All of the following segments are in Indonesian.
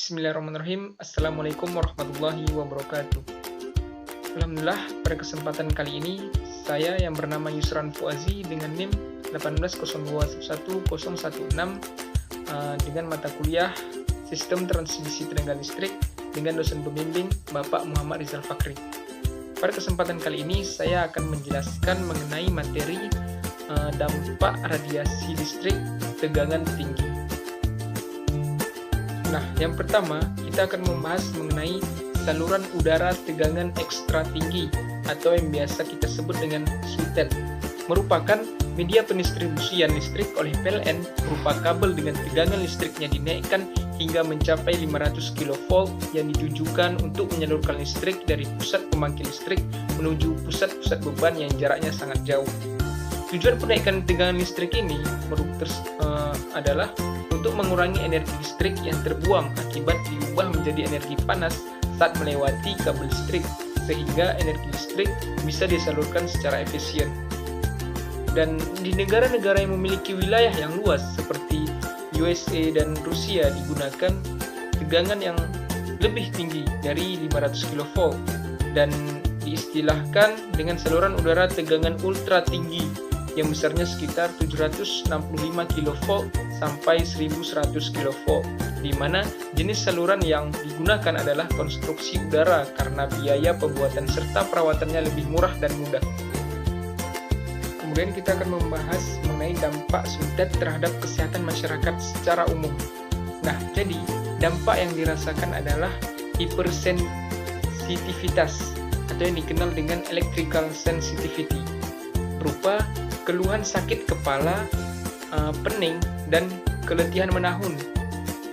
Bismillahirrahmanirrahim. Assalamualaikum warahmatullahi wabarakatuh. Alhamdulillah, pada kesempatan kali ini, saya yang bernama Yusran Fuazi dengan NIM 180211016 dengan mata kuliah Sistem Transmisi Tenaga Listrik dengan dosen pembimbing Bapak Muhammad Rizal Fakri. Pada kesempatan kali ini, saya akan menjelaskan mengenai materi dampak radiasi listrik tegangan tinggi. Nah, yang pertama, kita akan membahas mengenai saluran udara tegangan ekstra tinggi atau yang biasa kita sebut dengan SUTED. Merupakan media pendistribusian listrik oleh PLN berupa kabel dengan tegangan listriknya dinaikkan hingga mencapai 500 kV yang ditujukan untuk menyalurkan listrik dari pusat pembangkit listrik menuju pusat-pusat beban yang jaraknya sangat jauh. Tujuan penaikan tegangan listrik ini adalah untuk mengurangi energi listrik yang terbuang akibat diubah menjadi energi panas saat melewati kabel listrik, sehingga energi listrik bisa disalurkan secara efisien. Dan di negara-negara yang memiliki wilayah yang luas seperti USA dan Rusia digunakan tegangan yang lebih tinggi dari 500 kV dan diistilahkan dengan saluran udara tegangan ultra tinggi yang besarnya sekitar 765 kV sampai 1100 kV, di mana jenis saluran yang digunakan adalah konstruksi udara karena biaya pembuatan serta perawatannya lebih murah dan mudah. Kemudian kita akan membahas mengenai dampak SUTED terhadap kesehatan masyarakat secara umum. Nah, jadi dampak yang dirasakan adalah hipersensitivitas atau yang dikenal dengan electrical sensitivity, berupa keluhan sakit kepala, pening, dan keletihan menahun.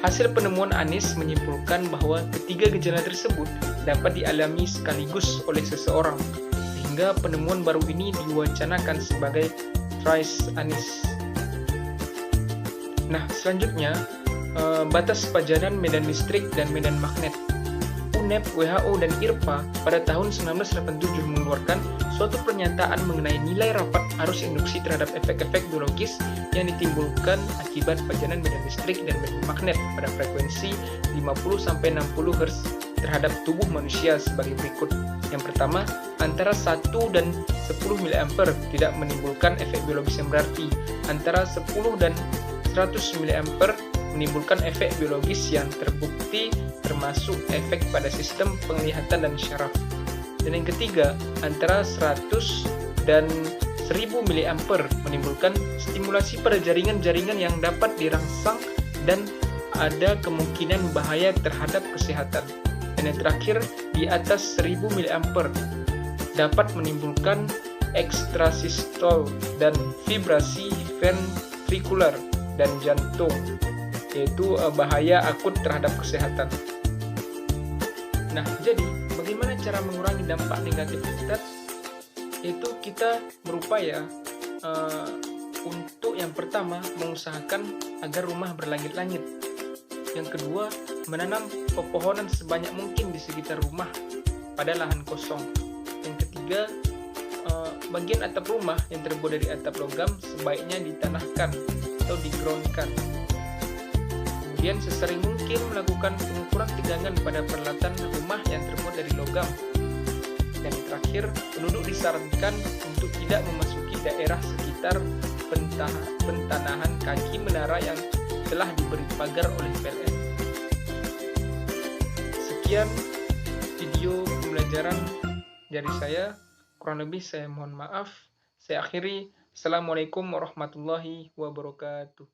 Hasil penemuan Anies menyimpulkan bahwa ketiga gejala tersebut dapat dialami sekaligus oleh seseorang, sehingga penemuan baru ini diwacanakan sebagai TRICE Anies. Nah, selanjutnya, batas pajanan medan listrik dan medan magnet. UNEP, WHO, dan IRPA pada tahun 1987 mengeluarkan suatu pernyataan mengenai nilai rapat arus induksi terhadap efek-efek biologis yang ditimbulkan akibat pajanan medan listrik dan medan magnet pada frekuensi 50-60 Hz terhadap tubuh manusia sebagai berikut. Yang pertama, antara 1 dan 10 mA tidak menimbulkan efek biologis yang berarti. Antara 10 dan 100 mA menimbulkan efek biologis yang terbukti termasuk efek pada sistem penglihatan dan syaraf. Dan yang ketiga, antara 100 dan 1000 mA menimbulkan stimulasi pada jaringan-jaringan yang dapat dirangsang dan ada kemungkinan bahaya terhadap kesehatan. Dan yang terakhir, di atas 1000 mA dapat menimbulkan ekstrasistol dan vibrasi ventrikular dan jantung, yaitu bahaya akut terhadap kesehatan. Nah, jadi bagaimana cara mengurangi dampak negatif SUTED? Yaitu kita berupaya untuk yang pertama mengusahakan agar rumah berlangit-langit. Yang kedua, menanam pepohonan sebanyak mungkin di sekitar rumah pada lahan kosong. Yang ketiga, bagian atap rumah yang terbuat dari atap logam sebaiknya ditanahkan atau digroundkan. Kemudian sesering mungkin melakukan pengukuran tegangan pada peralatan rumah yang terbuat dari logam. Dan terakhir, penduduk disarankan untuk tidak memasuki daerah sekitar pentanahan kaki menara yang telah diberi pagar oleh PLN. Sekian video pembelajaran dari saya. Kurang lebih saya mohon maaf. Saya akhiri. Assalamualaikum warahmatullahi wabarakatuh.